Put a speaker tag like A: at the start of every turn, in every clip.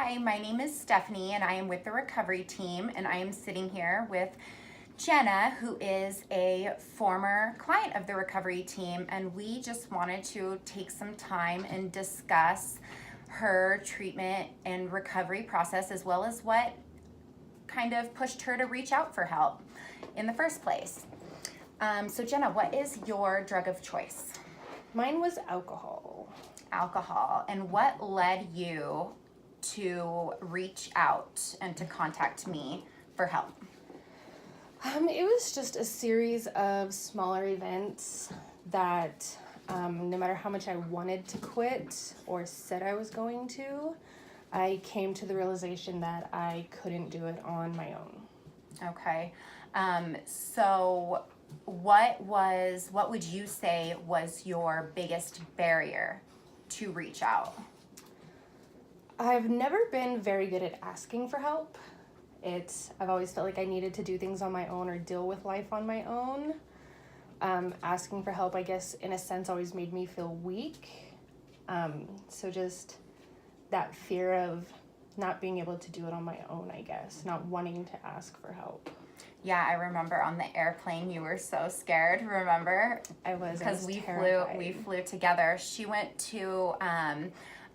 A: Hi, my name is Stephanie and I am with the recovery team, and I am sitting here with Jenna, who is a former client of the recovery team, and we just wanted to take some time and discuss her treatment and recovery process, as well as what kind of pushed her to reach out for help in the first place. So Jenna, what is your drug of choice?
B: Mine was alcohol.
A: Alcohol. And what led you to reach out and to contact me for help?
B: It was just a series of smaller events that no matter how much I wanted to quit or said I was going to, I came to the realization that I couldn't do it on my own.
A: Okay. So what would you say was your biggest barrier to reach out?
B: I've never been very good at asking for help. I've always felt like I needed to do things on my own or deal with life on my own. Asking for help, I guess, in a sense, always made me feel weak. So just that fear of not being able to do it on my own, I guess, not wanting to ask for help.
A: Yeah, I remember on the airplane you were so scared. Remember?
B: I was
A: Because we
B: terrified.
A: flew together. She went to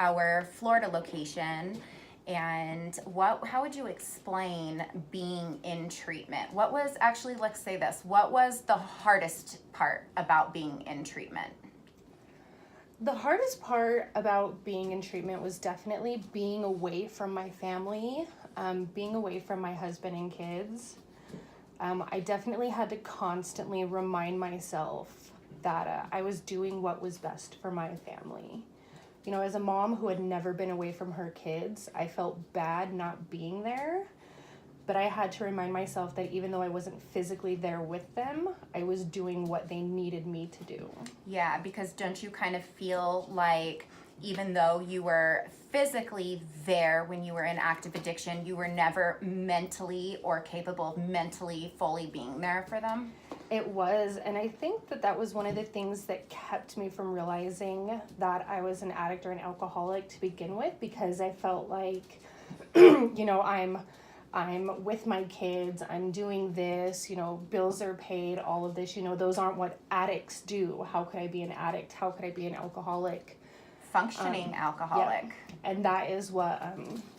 A: our Florida location, and how would you explain being in treatment? What was actually, let's say this, what was the hardest part about being in treatment?
B: The hardest part about being in treatment was definitely being away from my family, being away from my husband and kids. I definitely had to constantly remind myself that I was doing what was best for my family. You know, as a mom who had never been away from her kids, I felt bad not being there. But I had to remind myself that even though I wasn't physically there with them, I was doing what they needed me to do.
A: Yeah, because don't you kind of feel like even though you were physically there when you were in active addiction, you were never mentally or capable of mentally fully being there for them?
B: It was, and I think that was one of the things that kept me from realizing that I was an addict or an alcoholic to begin with, because I felt like, you know, I'm with my kids, I'm doing this, you know, bills are paid, all of this, you know, those aren't what addicts do. How could I be an addict? How could I be an alcoholic?
A: Functioning alcoholic.
B: Yeah. And that is what,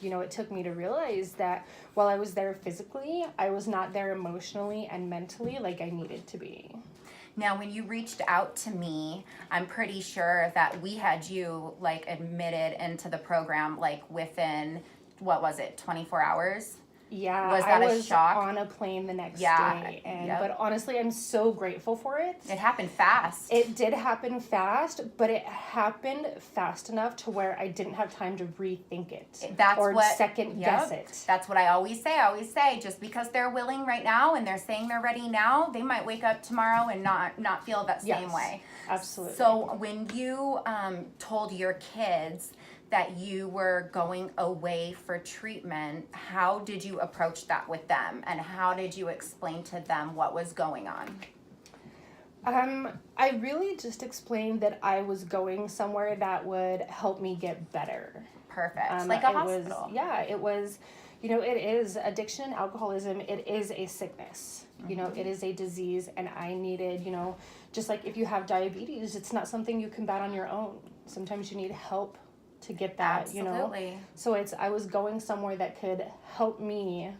B: you know, it took me to realize that while I was there physically, I was not there emotionally and mentally like I needed to be.
A: Now, when you reached out to me, I'm pretty sure that we had you like admitted into the program like within, what was it, 24 hours?
B: Yeah,
A: Was that
B: I
A: a
B: was
A: shock?
B: on a plane the next
A: Yeah,
B: day,
A: yep.
B: but honestly, I'm so grateful for it.
A: It happened fast.
B: It did happen fast, but it happened fast enough to where I didn't have time to rethink it second guess it.
A: That's what I always say. I always say, just because they're willing right now and they're saying they're ready now, they might wake up tomorrow and not feel that same way.
B: Absolutely.
A: So when you told your kids that you were going away for treatment, how did you approach that with them, and how did you explain to them what was going on?
B: I really just explained that I was going somewhere that would help me get better.
A: Perfect. Like a hospital.
B: It was, you know, it is addiction, alcoholism, it is a sickness. Mm-hmm. You know, it is a disease, and I needed, you know, just like if you have diabetes, it's not something you combat on your own. Sometimes you need help to get that,
A: Absolutely.
B: You know. So I was going somewhere that could help me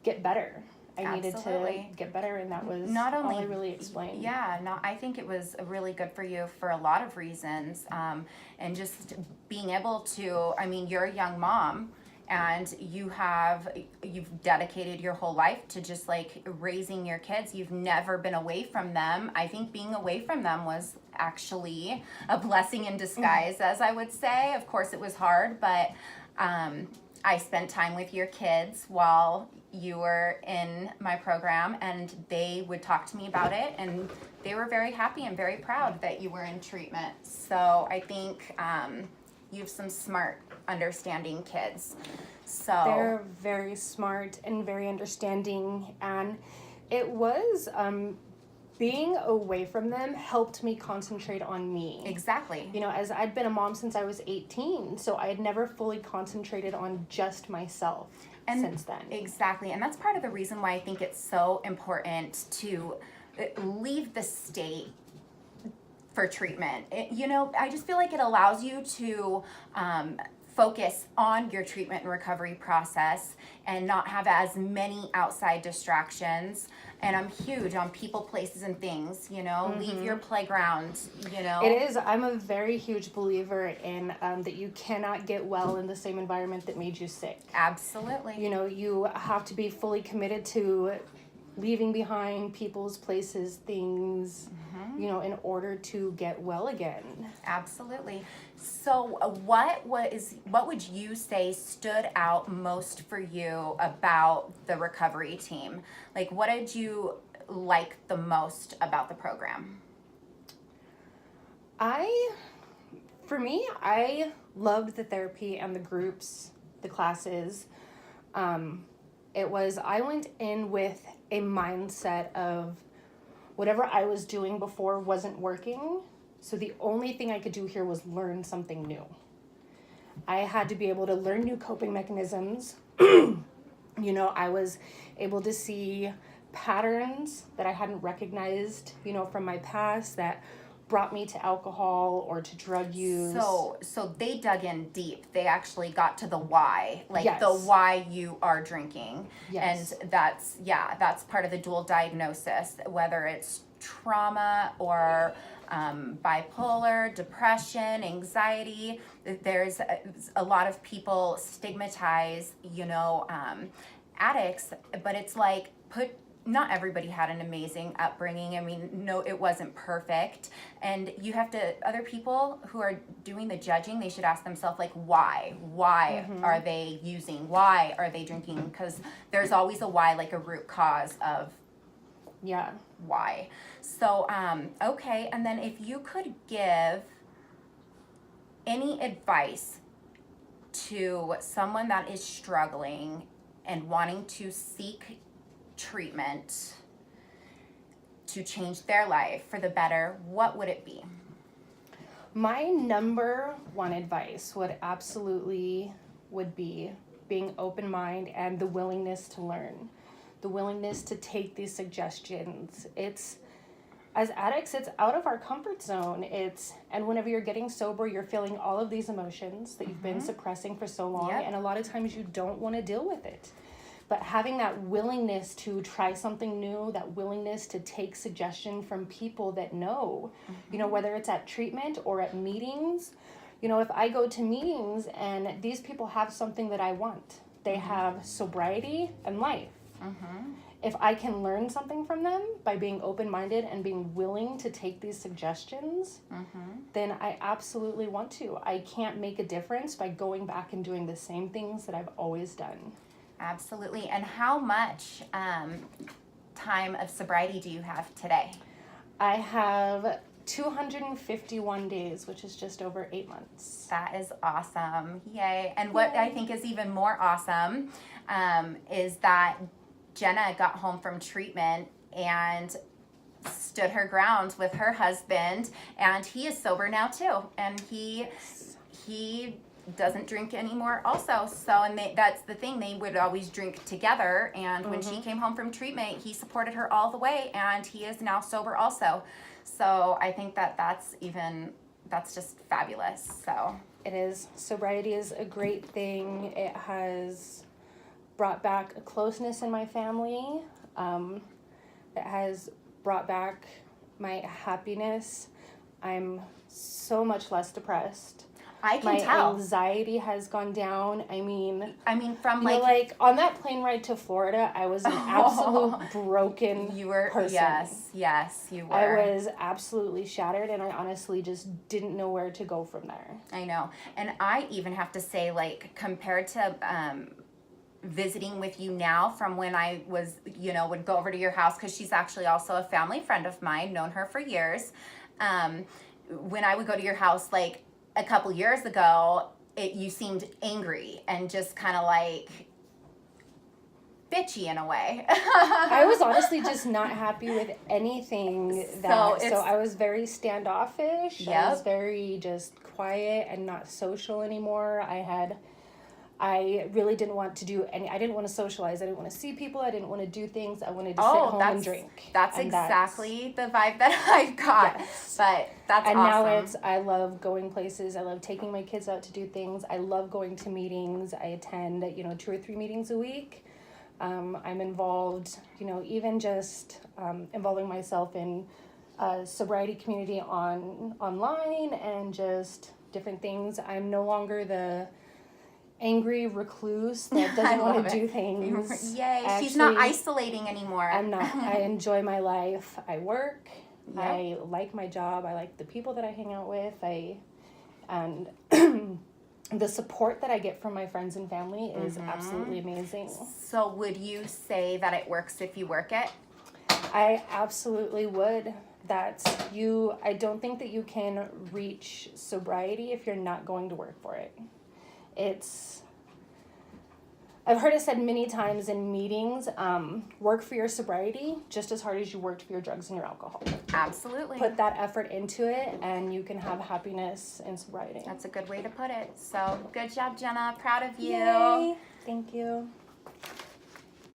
B: get better. I needed to get better, and that was
A: not only
B: all I really explained.
A: Yeah, no, I think it was really good for you for a lot of reasons, and just being able to, I mean, you're a young mom, and you've dedicated your whole life to just like raising your kids. You've never been away from them. I think being away from them was actually a blessing in disguise, as I would say. Of course, it was hard, but I spent time with your kids while you were in my program, and they would talk to me about it, and they were very happy and very proud that you were in treatment. So I think you have some smart, understanding kids. So
B: they're very smart and very understanding, and it was being away from them helped me concentrate on me.
A: Exactly.
B: You know, as I'd been a mom since I was 18, so I had never fully concentrated on just myself since then.
A: Exactly. And that's part of the reason why I think it's so important to leave the state for treatment. I just feel like it allows you to focus on your treatment and recovery process and not have as many outside distractions. And I'm huge on people, places, and things, leave your playground,
B: It is. I'm a very huge believer in that you cannot get well in the same environment that made you sick.
A: Absolutely.
B: You have to be fully committed to leaving behind people's, places, things, in order to get well again.
A: Absolutely. So what would you say stood out most for you about the recovery team? Like, what did you like the most about the program?
B: For me, I loved the therapy and the groups, the classes. I went in with a mindset of whatever I was doing before wasn't working. So the only thing I could do here was learn something new. I had to be able to learn new coping mechanisms. I was able to see patterns that I hadn't recognized, from my past that brought me to alcohol or to drug use.
A: So they dug in deep. They actually got to the why,
B: Yes.
A: the why you are drinking.
B: Yes.
A: And that's part of the dual diagnosis, whether it's trauma or bipolar, depression, anxiety. There's a lot of people stigmatize, addicts, but it's like not everybody had an amazing upbringing. I mean, no, it wasn't perfect. And other people who are doing the judging, they should ask themselves, like, why? Why are they using? Why are they drinking? Because there's always a why, like a root cause of why. So, okay. And then if you could give any advice to someone that is struggling and wanting to seek treatment to change their life for the better, what would it be?
B: My number one advice would be being open minded and the willingness to learn, the willingness to take these suggestions. As addicts, it's out of our comfort zone. And whenever you're getting sober, you're feeling all of these emotions that you've been suppressing for so long, and a lot of times you don't want to deal with it. But having that willingness to try something new, that willingness to take suggestion from people that know, whether it's at treatment or at meetings, if I go to meetings and these people have something that I want, they have sobriety and life. If I can learn something from them by being open-minded and being willing to take these suggestions, then I absolutely want to. I can't make a difference by going back and doing the same things that I've always done.
A: Absolutely. And how much time of sobriety do you have today?
B: I have 251 days, which is just over 8 months.
A: That is awesome. Yay. And what I think is even more awesome is that Jenna got home from treatment and stood her ground with her husband, and he is sober now too. And he doesn't drink anymore also. So, and that's the thing, they would always drink together. And when she came home from treatment, he supported her all the way, and he is now sober also. So I think that's just fabulous. So
B: it is. Sobriety is a great thing. It has brought back a closeness in my family. It has brought back my happiness. I'm so much less depressed.
A: I can tell.
B: My anxiety has gone down. I mean
A: from
B: like on that plane ride to Florida, I was an absolute broken person.
A: Yes, you were.
B: I was absolutely shattered, and I honestly just didn't know where to go from there.
A: I know. And I even have to say, like, compared to visiting with you now from when I was, would go over to your house, because she's actually also a family friend of mine, known her for years. When I would go to your house, like, a couple years ago, you seemed angry and just kind of like bitchy in a way.
B: I was honestly just not happy with anything that,
A: So
B: so I was very standoffish. I was
A: Yep.
B: very just quiet and not social anymore. I really didn't want to do I didn't want to socialize. I didn't want to see people. I didn't want to do things. I wanted to sit
A: Oh,
B: home and drink.
A: that's
B: And
A: exactly the vibe that I've got.
B: Yes.
A: But that's
B: And
A: awesome.
B: now I love going places. I love taking my kids out to do things. I love going to meetings. I attend, 2 or 3 meetings a week. I'm involved, even just involving myself in sobriety community online and just different things. I'm no longer the angry recluse that
A: I
B: doesn't want
A: love
B: to do
A: it.
B: things.
A: Yay. She's not
B: Actually,
A: isolating anymore.
B: I'm not. I enjoy my life. I work.
A: Yep.
B: I like my job. I like the people that I hang out with. And the support that I get from my friends and family is absolutely amazing.
A: So would you say that it works if you work it?
B: I absolutely would. I don't think that you can reach sobriety if you're not going to work for it. I've heard it said many times in meetings, work for your sobriety just as hard as you worked for your drugs and your alcohol.
A: Absolutely.
B: Put that effort into it and you can have happiness in sobriety.
A: That's a good way to put it. So good job, Jenna. Proud of you.
B: Yay! Thank you.